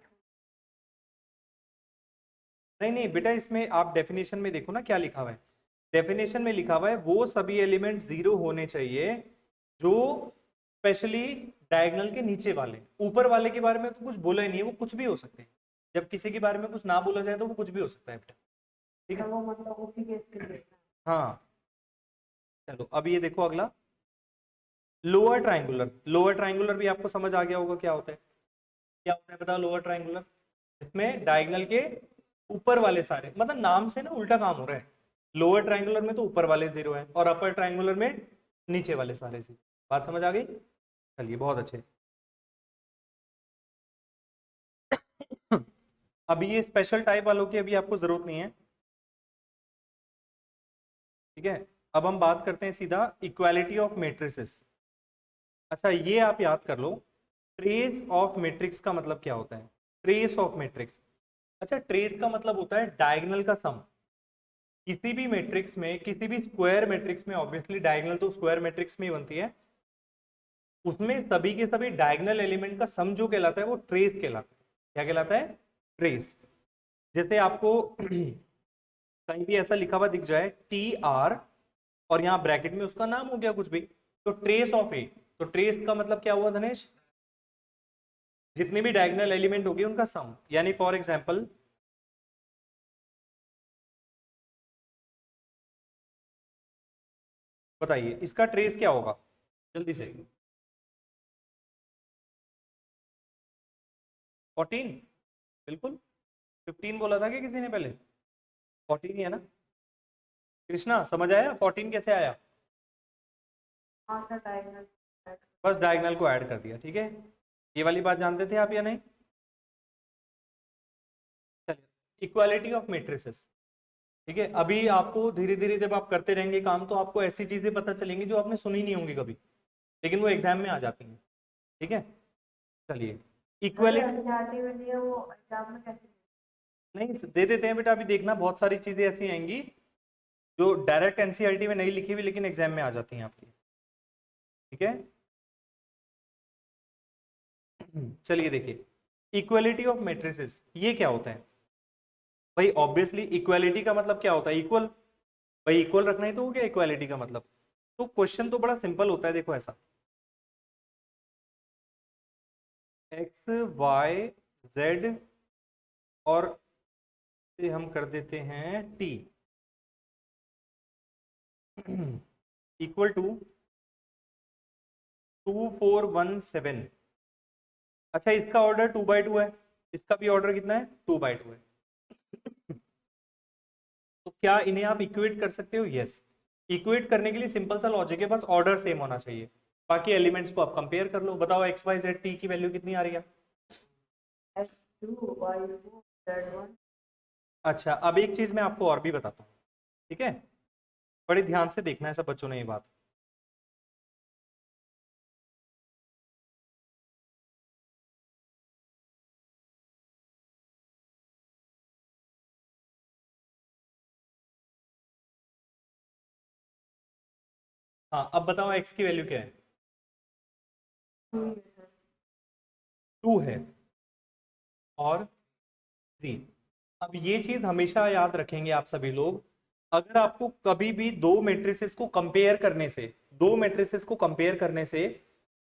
नहीं नहीं बेटा, इसमें आप डेफिनेशन में देखो ना क्या लिखा हुआ है। डेफिनेशन में लिखा हुआ है वो सभी एलिमेंट जीरो होने चाहिए जो स्पेशली डायगोनल के नीचे वाले। ऊपर वाले के बारे में तो कुछ बोला ही नहीं है, वो कुछ भी हो सकते हैं। जब किसी के बारे में कुछ ना बोला जाए तो वो कुछ भी हो सकता है बेटा, ठीक है। वो मतलब उसी केस के लिए हाँ चलो अब ये देखो अगला, लोअर ट्राइंगुलर। लोअर ट्राइंगुलर भी आपको समझ आ गया होगा क्या होता है। क्या होता है बताओ लोअर ट्राइंगुलर? इसमें डायगोनल के ऊपर वाले सारे, मतलब नाम से ना उल्टा काम हो रहा है। लोअर ट्राइंगुलर में तो ऊपर वाले जीरो है और अपर ट्राइंगुलर में नीचे वाले सारे जीरो। बात समझ आ गई? चलिए बहुत अच्छे। अभी ये स्पेशल टाइप वालों की अभी आपको जरूरत नहीं है, ठीक है। अब हम बात करते हैं सीधा इक्वालिटी ऑफ मैट्रिसेस। अच्छा ये आप याद कर लो, ट्रेस ऑफ मैट्रिक्स का मतलब क्या होता है? ट्रेस ऑफ मैट्रिक्स, अच्छा ट्रेस का मतलब होता है डायगोनल का सम। किसी भी मैट्रिक्स में, किसी भी स्क्वायर मैट्रिक्स में, ऑब्वियसली डायगोनल तो स्क्वायर मैट्रिक्स में ही बनती है, उसमें सभी के सभी डायगोनल एलिमेंट का सम जो कहलाता है वो ट्रेस कहलाता है। क्या कहलाता है? ट्रेस। जैसे आपको कहीं भी ऐसा लिखा हुआ दिख जाए टी आर और यहाँ ब्रैकेट में उसका नाम हो गया कुछ भी, तो ट्रेस ऑफ ए। तो ट्रेस का मतलब क्या हुआ धनेश? जितने भी डायगोनल एलिमेंट होंगे उनका सम। यानी फॉर एग्जांपल बताइए इसका ट्रेस क्या होगा जल्दी से? 14? बिल्कुल। 15 बोला था कि किसी ने पहले? 14 ही है ना कृष्णा, समझ आया 14 कैसे आया? हाँ सर डायगोनल बस डायगोनल को ऐड कर दिया, ठीक है। ये वाली बात जानते थे आप या नहीं? चलिए इक्वालिटी ऑफ मैट्रिसेस, ठीक है। अभी आपको धीरे धीरे जब आप करते रहेंगे काम तो आपको ऐसी चीजें पता चलेंगी जो आपने सुनी नहीं होंगी कभी, लेकिन वो एग्जाम में आ जाती हैं, ठीक है। चलिए इक्वालिटी एनसीईआरटी में दिया वो एग्जाम में कैसे नहीं दे देते हैं बेटा, अभी देखना बहुत सारी चीजें ऐसी आएंगी जो डायरेक्ट एनसीईआरटी में नहीं लिखी हुई लेकिन एग्जाम में आ जाती हैं आपकी, ठीक है। चलिए देखिए इक्वालिटी ऑफ मैट्रिसेस ये क्या होता है भाई? ऑब्वियसली इक्वालिटी का मतलब क्या होता है? इक्वल। भाई इक्वल रखना ही तो हो गया इक्वालिटी का मतलब। तो क्वेश्चन तो बड़ा सिंपल होता है, देखो ऐसा एक्स वाई जेड और से हम कर देते हैं टी इक्वल टू 2417। अच्छा इसका ऑर्डर 2/2 है, इसका भी ऑर्डर कितना है? 2/2 है। तो क्या इन्हें आप इक्वेट कर सकते हो? यस। इक्वेट करने के लिए सिंपल सा लॉजिक है, बस ऑर्डर सेम होना चाहिए। बाकी एलिमेंट्स को आप कंपेयर कर लो। बताओ एक्स वाई जेड टी की वैल्यू कितनी आ रही है? X2 Y2 Z1 अच्छा अब एक चीज मैं आपको और भी बताता हूँ, ठीक है। बड़े ध्यान से देखना है सब बच्चों ने ये बात। हाँ अब बताओ एक्स की वैल्यू क्या है? 2 है और 3। अब ये चीज हमेशा याद रखेंगे आप सभी लोग, अगर आपको कभी भी दो मैट्रिसेस को कंपेयर करने से, दो मैट्रिसेस को कंपेयर करने से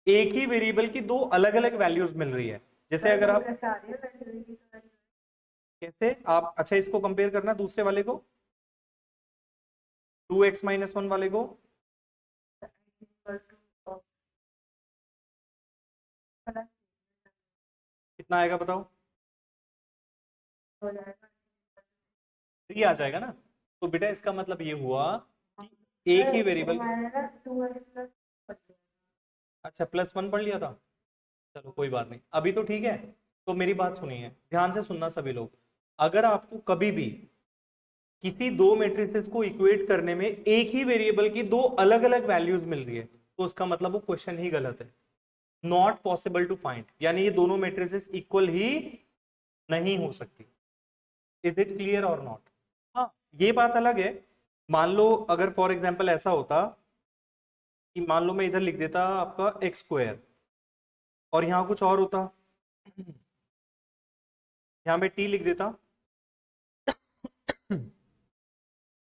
एक ही वेरिएबल की दो अलग अलग वैल्यूज मिल रही है, जैसे अगर आप कैसे आ रही है वैल्यू की कैसे आप, अच्छा इसको कंपेयर करना दूसरे वाले को, 2x-1 वाले को, कितना आएगा बताओ? हो जाएगा 3 आ जाएगा ना। तो बेटा इसका मतलब ये हुआ कि एक ही वेरिएबल, मैंने ना 2x प्लस अच्छा +1 पढ़ लिया था, चलो कोई बात नहीं, अभी तो ठीक है। तो मेरी बात सुनिए, ध्यान से सुनना सभी लोग। अगर आपको कभी भी किसी दो मैट्रिसेस को इक्वेट करने में एक ही वेरिएबल की दो अलग अलग वैल्यूज मिल रही है तो उसका मतलब वो क्वेश्चन ही गलत है। नॉट पॉसिबल टू फाइंड, यानी ये दोनों मैट्रिसेस इक्वल ही नहीं हो सकती। Is it clear or not? हाँ ये बात अलग है, मान लो अगर फॉर एग्जाम्पल ऐसा होता कि मान लो मैं इधर लिख देता आपका x² और यहां कुछ और होता, यहां मैं t लिख देता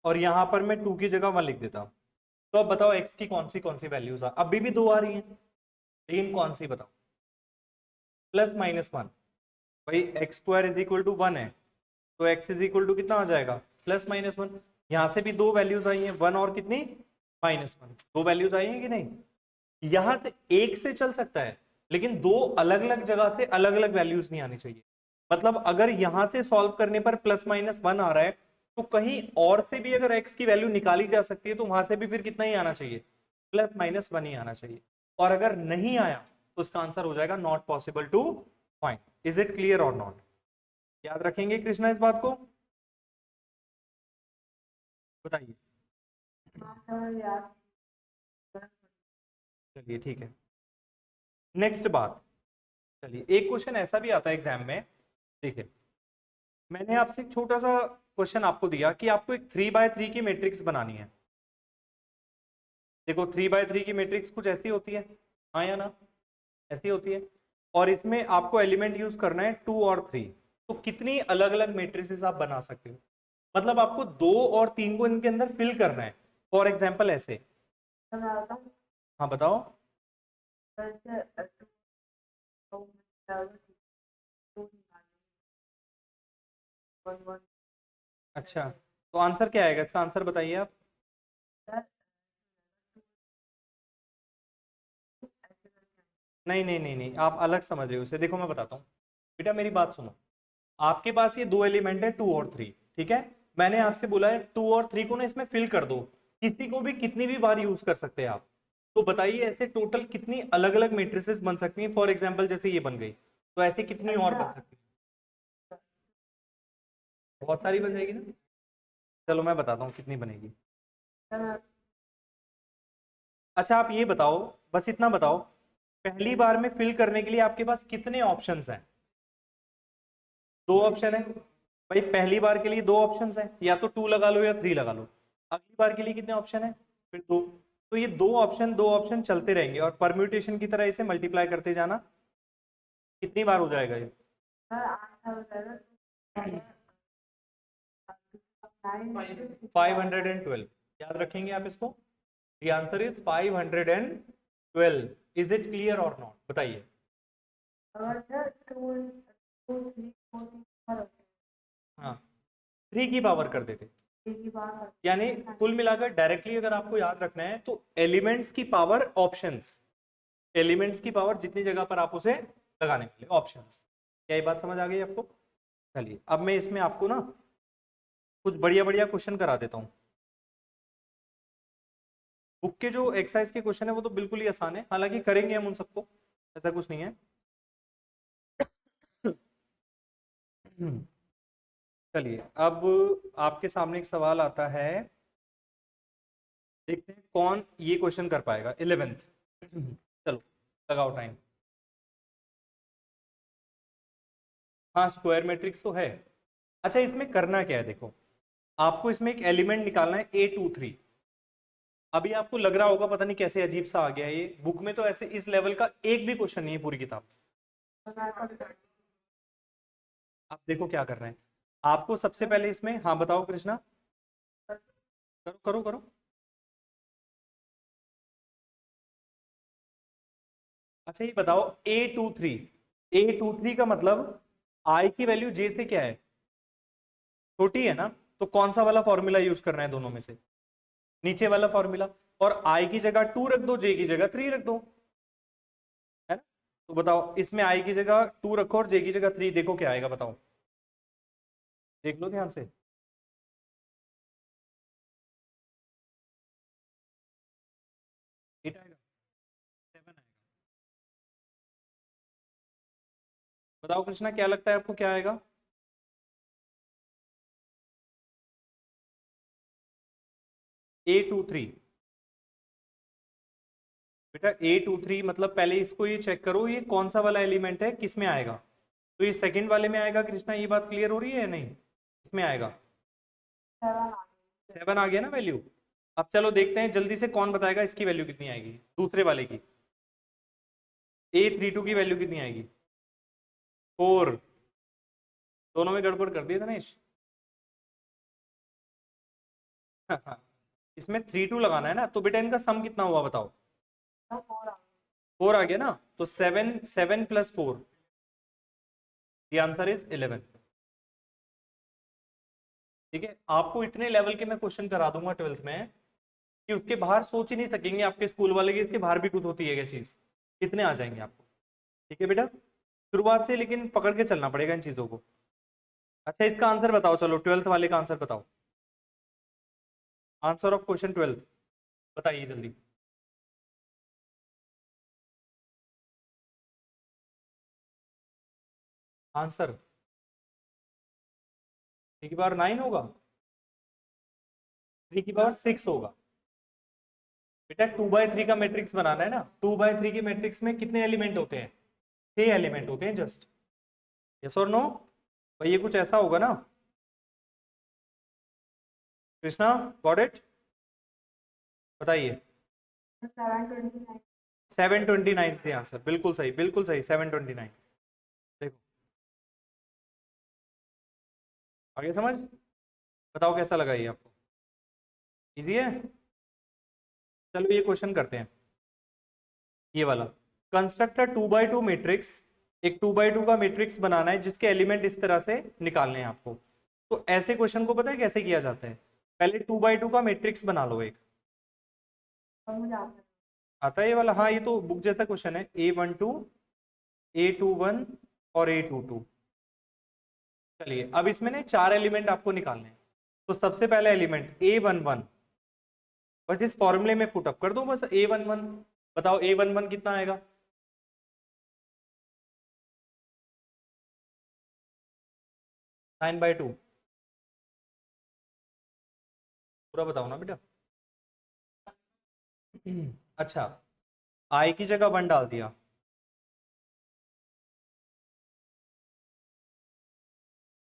और यहां पर मैं 2 की जगह 1 लिख देता हूं। तो अब बताओ x की कौन सी वैल्यूज आ, अभी भी 2 आ रही हैं, लेकिन कौन सी बताओ? Plus minus 1। भाई X square is equal to 1 है, तो x इज इक्वल टू कितना आ जाएगा? Plus minus 1। यहां से भी 2 वैल्यूज आई हैं, 1 और कितनी? -1। 2 वैल्यूज आई हैं कि नहीं? यहां से एक से चल सकता है, लेकिन 2 अलग अलग जगह से अलग अलग वैल्यूज नहीं आनी चाहिए। मतलब अगर यहां से सॉल्व करने पर +-1 आ रहा है, तो कहीं और से भी अगर x की वैल्यू निकाली जा सकती है, तो वहां से भी फिर कितना ही आना चाहिए? +-1 ही आना चाहिए। और अगर नहीं आया तो उसका आंसर हो जाएगा not possible to find. Is it clear or not? याद रखेंगे कृष्णा इस बात को? बताइए। हाँ सर याद। चलिए ठीक है, नेक्स्ट बात। चलिए एक क्वेश्चन ऐसा भी आता है एग्जाम में, देखिए मैंने आपसे एक छोटा सा क्वेश्चन आपको दिया कि आपको एक 3x3 की मैट्रिक्स बनानी है। देखो 3x3 की मैट्रिक्स कुछ ऐसी होती है, हाँ या ना? ऐसी होती है, और इसमें आपको एलिमेंट यूज करना है 2 और 3। तो कितनी अलग अलग मैट्रिसेस आप बना सकते हो? मतलब आपको 2 और 3 को इनके अंदर फिल करना है। फॉर एग्जाम्पल ऐसे, सर मैं बताऊँ? हाँ बताओ। वैसे टू वन अच्छा, तो आंसर क्या आएगा इसका? आंसर बताइए आप। नहीं नहीं नहीं नहीं, आप अलग समझ रहे हो उसे। देखो मैं बताता हूँ, बेटा मेरी बात सुनो। आपके पास ये 2 एलिमेंट है 2 और 3, ठीक है? मैंने आपसे बोला है 2 और 3 को ना इसमें फिल कर दो। किसी को भी कितनी भी बार यूज कर सकते हैं आप। तो बताइए ऐसे टोटल कितनी अलग अलग मेट्रिसेस बन सकती हैं? फॉर एग्जाम्पल जैसे ये बन गई, तो ऐसे कितनी और बन सकती है? बहुत सारी बन जाएगी ना। चलो मैं बताता हूँ कितनी बनेगी। अच्छा आप ये बताओ, बस इतना बताओ, पहली बार में फिल करने के लिए आपके पास कितने ऑप्शंस हैं? 2 ऑप्शन है। भाई पहली बार के लिए 2 ऑप्शंस हैं, या तो 2 लगा लो या 3 लगा लो। अगली बार के लिए कितने ऑप्शन है? फिर 2। तो ये 2 ऑप्शन चलते रहेंगे, और परम्यूटेशन की तरह इसे मल्टीप्लाई करते जाना। कितनी बार हो जाएगा ये? 512। याद रखेंगे आप इसको। The answer is 512। Is it clear or not? बताइए। अगर sir two two three four हाँ, 3 की पावर कर देते। की बात यानी कुल मिलाकर डायरेक्टली अगर आपको याद रखना है, तो एलिमेंट्स की पावर ऑप्शंस, एलिमेंट्स की पावर जितनी जगह पर आप उसे लगाने वाले ऑप्शंस। क्या ये बात समझ आ गई आपको? चलिए अब मैं इसमें आपको ना कुछ बढ़िया बढ़िया क्वेश्चन करा देता हूँ। बुक के जो एक्सरसाइज के क्वेश्चन है वो तो बिल्कुल ही आसान है, हालांकि करेंगे हम उन सबको, ऐसा कुछ नहीं है। चलिए अब आपके सामने एक सवाल आता है, देखते हैं कौन ये क्वेश्चन कर पाएगा। 11th। चलो लगाओ टाइम। हाँ स्क्वायर मैट्रिक्स तो है। अच्छा इसमें करना क्या है, देखो आपको इसमें एक एलिमेंट निकालना है A23। अभी आपको लग रहा होगा पता नहीं कैसे अजीब सा आ गया है ये, बुक में तो ऐसे इस लेवल का एक भी क्वेश्चन नहीं है पूरी किताब। आप देखो क्या कर रहे हैं। आपको सबसे पहले इसमें, हाँ बताओ कृष्णा। करो करो करो। अच्छा ये बताओ A23, A23 का मतलब I की वैल्यू J से क्या है? छोटी है ना, तो कौन सा वाला फॉर्मूला यूज करना है दोनों में से? नीचे वाला फॉर्मूला। और I की जगह 2 रख दो, J की जगह 3 रख दो, है ना? तो बताओ इसमें I की जगह 2 रखो और J की जगह 3, देखो क्या आएगा बताओ। देख लो ध्यान से। 8 आएगा, 7 आएगा। बताओ कृष्णा क्या लगता है आपको क्या आएगा? A23। बेटा A23 मतलब पहले इसको ये चेक करो ये कौन सा वाला एलिमेंट है, किस में आएगा? तो ये सेकंड वाले में आएगा कृष्णा, ये बात क्लियर हो रही है या नहीं? इसमें आएगा। 7 आ गया ना वैल्यू। अब चलो देखते हैं जल्दी से कौन बताएगा इसकी वैल्यू कितनी आएगी, दूसरे वाले की। A32 की वैल्यू कितनी आएगी? 4। दोनों में गड़बड़ कर दिया दिनेश। इसमें 3 2 लगाना है ना, तो बेटा इनका सम कितना हुआ बताओ? 4 4 आ गया ना, तो 7 7 + 4, द आंसर इज 11। ठीक है, आपको इतने लेवल के मैं क्वेश्चन करा दूंगा 12th में कि उसके बाहर सोच ही नहीं सकेंगे आपके स्कूल वाले कि इसके बाहर भी कुछ होती है क्या चीज, कितने आ जाएंगे आपको। ठीक है बेटा, शुरुआत से लेकिन पकड़ के चलना पड़ेगा इन चीजों को। अच्छा, इसका आंसर बताओ, चलो 12th वाले का आंसर बताओ, आंसर ऑफ क्वेश्चन 12th बताइए जल्दी। आंसर 3 की पावर 9 होगा, 3 की पावर 6 होगा। बेटा 2/3 का मैट्रिक्स बनाना है ना, 2/3 के मैट्रिक्स में कितने एलिमेंट होते हैं? 6 एलिमेंट होते हैं जस्ट। यस और नो? भाई ये कुछ ऐसा होगा ना कृष्णा, गॉट इट? बताइए। 729 729 इज द आंसर, बिल्कुल सही, बिल्कुल सही, 729। देखो आगे समझ, बताओ कैसा लगा ये आपको, इजी है? चलो ये क्वेश्चन करते हैं, ये वाला। कंस्ट्रक्ट 2/2 मैट्रिक्स, एक 2/2 का मैट्रिक्स बनाना है जिसके एलिमेंट इस तरह से निकालने हैं आपको। तो ऐसे क्वेश्चन को पता है कैसे किया जाता है? पहले 2/2 का मैट्रिक्स बना लो एक, और मुझे आता आता है ये वाला? हाँ, ये तो बुक जैसा क्वेश्चन है, A12 A21 और A22। चलिए अब इसमें ना 4 एलिमेंट आपको निकालने हैं। तो सबसे पहला एलिमेंट A11, बस इस फॉर्मूले में पुट अप कर दो बस, A11। बताओ A11 कितना आएगा? 9/2, पूरा बताओ ना बेटा। अच्छा, I की जगह 1 डाल दिया,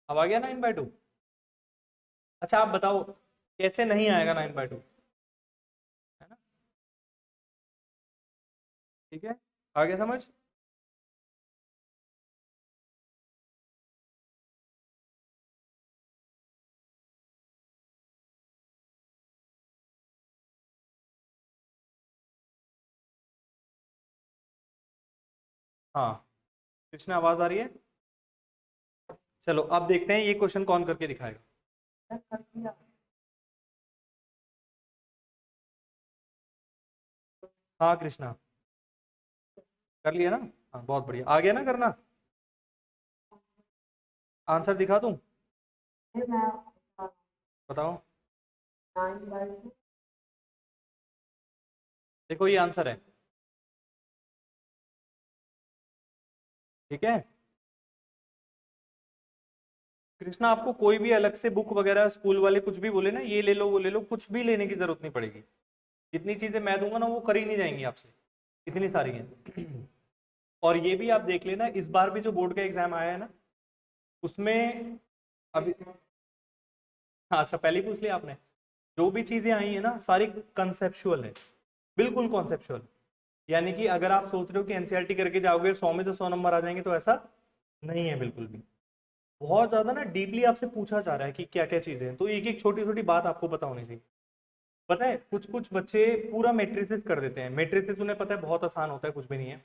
अब आ गया 9/2। अच्छा आप बताओ कैसे नहीं आएगा 9/2, है ना? ठीक है, आ गया समझ? हाँ, कृष्ण आवाज आ रही है? चलो अब देखते हैं ये क्वेश्चन कौन करके दिखाएगा। है, कर दिया। हाँ कृष्णा, कर लिया ना? हाँ बहुत बढ़िया, आ गया ना करना? आंसर दिखा दूं? फिर मैं बताओ। 9/2 देखो ये आंसर है, ठीक है। कृष्णा आपको कोई भी अलग से बुक वगैरह स्कूल वाले कुछ भी बोले ना, ये ले लो वो ले लो, कुछ भी लेने की जरूरत नहीं पड़ेगी। जितनी चीजें मैं दूंगा ना वो कर ही नहीं जाएंगी आपसे, इतनी सारी हैं। और ये भी आप देख लेना, इस बार भी जो बोर्ड का एग्जाम आया है ना उसमें अभी, अच्छा पहले ही पूछ लिया आपने। जो भी चीजें आई है ना सारी कंसेप्चुअल है, बिल्कुल कॉन्सेप्चुअल। यानी कि अगर आप सोच रहे हो कि एनसीईआरटी करके जाओगे 100 में से 100 नंबर आ जाएंगे, तो ऐसा नहीं है बिल्कुल भी। बहुत ज्यादा ना डीपली आपसे पूछा जा रहा है कि क्या क्या चीजें हैं, तो एक एक छोटी छोटी बात आपको पता होनी चाहिए। पता है कुछ कुछ बच्चे पूरा मेट्रिसेस कर देते हैं, मेट्रिसेस उन्हें पता है बहुत आसान होता है, कुछ भी नहीं है।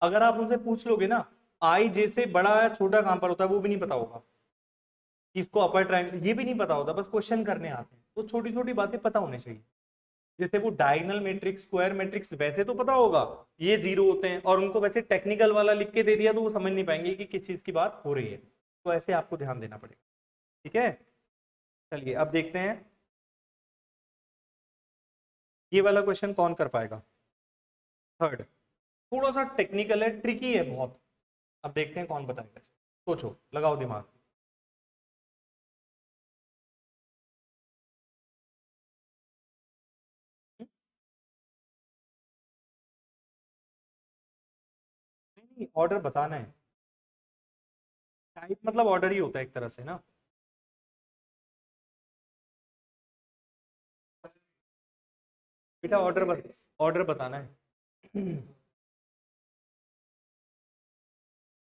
अगर आप उनसे पूछ लोगे ना आई जे से बड़ा या छोटा कहां पर होता है वो भी नहीं पता होगा, कि इसको अपर ट्रायंगल ये भी नहीं पता होता, बस क्वेश्चन करने आते हैं। तो छोटी छोटी बातें पता होनी चाहिए, जैसे वो डायगोनल मैट्रिक्स स्क्वायर मैट्रिक्स वैसे तो पता होगा ये 0 होते हैं, और उनको वैसे टेक्निकल वाला लिख के दे दिया तो वो समझ नहीं पाएंगे कि किस चीज की बात हो रही है। तो ऐसे आपको ध्यान देना पड़ेगा, ठीक है। चलिए अब देखते हैं ये वाला क्वेश्चन कौन कर पाएगा। थर्ड थोड़ा सा टेक्निकल है, ट्रिकी है बहुत। अब देखते हैं कौन बताएगा इसे। सोचो, लगाओ दिमाग। नहीं ऑर्डर बताना है, टाइप मतलब ऑर्डर ही होता है एक तरह से ना। बेटा ऑर्डर बताना है।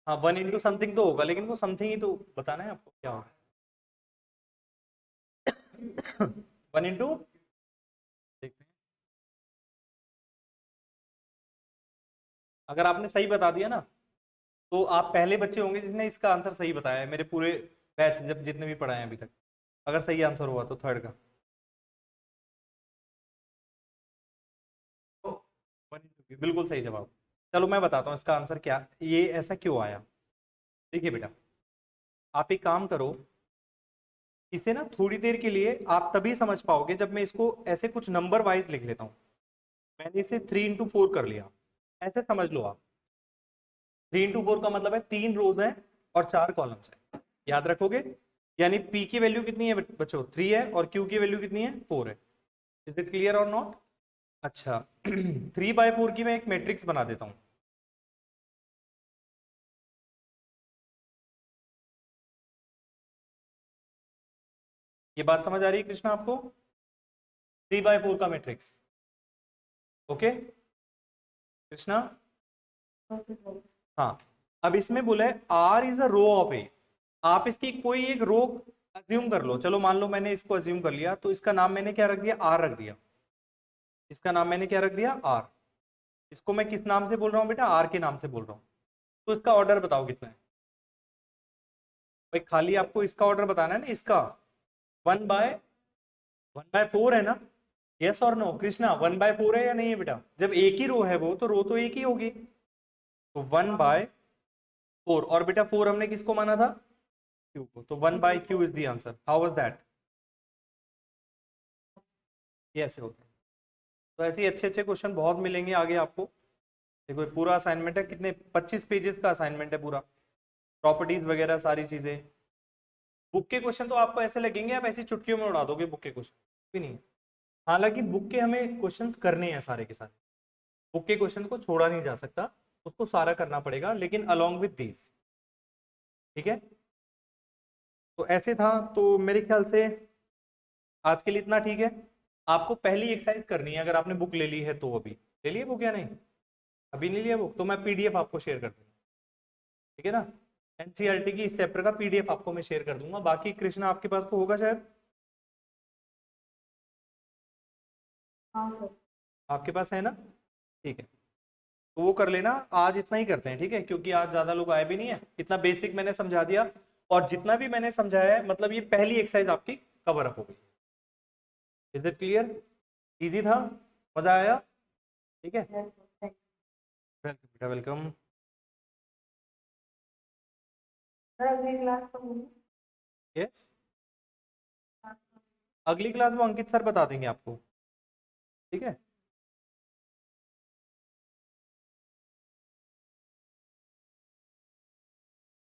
हाँ 1 into समथिंग तो होगा, लेकिन वो समथिंग ही तो बताना है आपको क्या होगा। 1 इंटू, देखते हैं, अगर आपने सही बता दिया ना तो आप पहले बच्चे होंगे जिसने इसका आंसर सही बताया है मेरे पूरे बैच जब जितने भी पढ़ाए हैं अभी तक, अगर सही आंसर हुआ तो थर्ड का। तो 1 इंटू, बिल्कुल सही जवाब। चलो मैं बताता हूँ इसका आंसर क्या, ये ऐसा क्यों आया। देखिए बेटा, आप एक काम करो, इसे ना थोड़ी देर के लिए आप तभी समझ पाओगे जब मैं इसको ऐसे कुछ नंबर वाइज लिख लेता हूँ। मैंने इसे 3 इंटू 4 कर लिया, ऐसे समझ लो आप। 3 इंटू 4 का मतलब है 3 रोज हैं और 4 कॉलम्स हैं, याद रखोगे। यानी P की वैल्यू कितनी है बच्चों, 3 है, और Q की वैल्यू कितनी है, 4 है। Is it clear or not? अच्छा 3/4 की मैं एक मैट्रिक्स बना देता हूं। ये बात समझ आ रही है कृष्णा आपको? 3/4 का मैट्रिक्स, ओके कृष्णा? हाँ, अब इसमें बोला है R is a row of A, आप इसकी कोई एक रो अज्यूम कर लो। चलो मान लो मैंने इसको अज्यूम कर लिया, तो इसका नाम मैंने क्या रख दिया, R रख दिया। इसका नाम मैंने क्या रख दिया, R। इसको मैं किस नाम से बोल रहा हूँ बेटा, R के नाम से बोल रहा हूँ। तो इसका ऑर्डर बताओ कितना है भाई, खाली आपको इसका ऑर्डर बताना है ना, इसका 1/4 है ना, यस और नो कृष्णा, 1/4 है या नहीं है बेटा? जब एक ही रो है वो, तो रो तो एक ही होगी, तो 1/4। और बेटा 4 हमने किसको माना था, Q को, तो 1/Q is the answer. How was that? ये ऐसे होता है। तो ऐसे ही अच्छे अच्छे क्वेश्चन बहुत मिलेंगे आगे आपको। देखो ये पूरा असाइनमेंट है, कितने 25 पेजेस का असाइनमेंट है पूरा, प्रॉपर्टीज वगैरह सारी चीजें। बुक के क्वेश्चन तो आपको ऐसे लगेंगे आप ऐसी चुटकियों में उड़ा दोगे, बुक के क्वेश्चन भी नहीं है। हालांकि बुक के हमें क्वेश्चंस करने हैं सारे के सारे, बुक के क्वेश्चन को छोड़ा नहीं जा सकता, उसको सारा करना पड़ेगा, लेकिन अलोंग विद दीज, ठीक है। तो ऐसे था, तो मेरे ख्याल से आज के लिए इतना ठीक है। आपको पहली एक्सरसाइज करनी है, अगर आपने बुक ले ली है तो। अभी ले लिए बुक या नहीं? अभी नहीं लिया बुक, तो मैं पीडीएफ आपको शेयर कर दूंगा, ठीक है ना। एनसीईआरटी की इस चैप्टर का पीडीएफ आपको मैं शेयर कर दूंगा। बाकी कृष्णा आपके पास तो होगा शायद, हाँ सर। आपके पास है ना, ठीक है, तो वो कर लेना। आज इतना ही करते हैं, ठीक है, क्योंकि आज ज्यादा लोग आए भी नहीं है। इतना बेसिक मैंने समझा दिया, और जितना भी मैंने समझाया है, मतलब ये पहली एक्सरसाइज आपकी कवर अप हो गई। Is it clear? इजी था, मजा आया? ठीक है, Yes, sir. Thank वेलकम बेटा, वेलकम। you. सर अगली क्लास कब होगी? यस, अगली क्लास में अंकित सर बता देंगे आपको, ठीक है।